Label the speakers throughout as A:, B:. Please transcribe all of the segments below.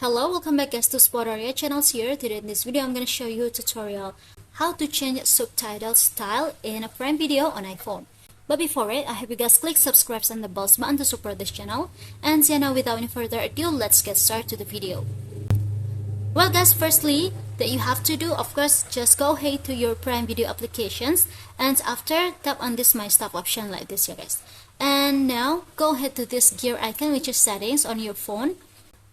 A: Hello, welcome back guys to Subtitles channels here. Today in this video I'm going to show you a tutorial how to change subtitle style in a Prime Video on iPhone. But before it, I hope you guys click subscribe and the bell button to support this channel. And yeah, now without any further ado, let's get started to the video. Well guys, firstly, that you have to do, of course, just go ahead to your Prime Video applications, and after tap on this My Stuff option like this here guys. And now go ahead to this gear icon, which is settings on your phone.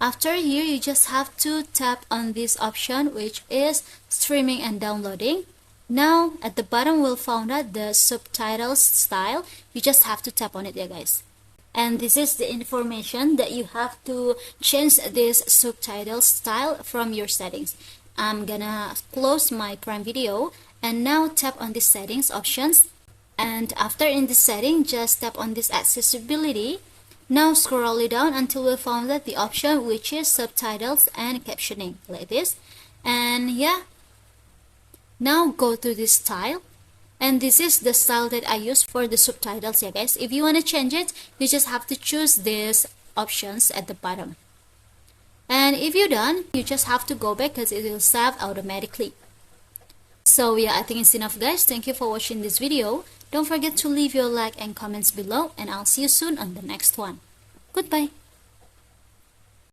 A: After here, you just have to tap on this option, which is streaming and downloading. Now at the bottom we'll find out the subtitles style. You just have to tap on it, yeah guys. And this is the information that you have to change this subtitle style from your settings. I'm gonna close my Prime Video and now tap on the settings options. And after in the setting, just tap on this accessibility. Now scroll it down until we found that the option which is subtitles and captioning like this. And yeah, now go to this style. And this is the style that I use for the subtitles, yeah guys. If you want to change it, you just have to choose these options at the bottom. And if you're done, you just have to go back because it will save automatically. So yeah, I think it's enough guys. Thank you for watching this video. Don't forget to leave your like and comments below, and I'll see you soon on the next one. Goodbye.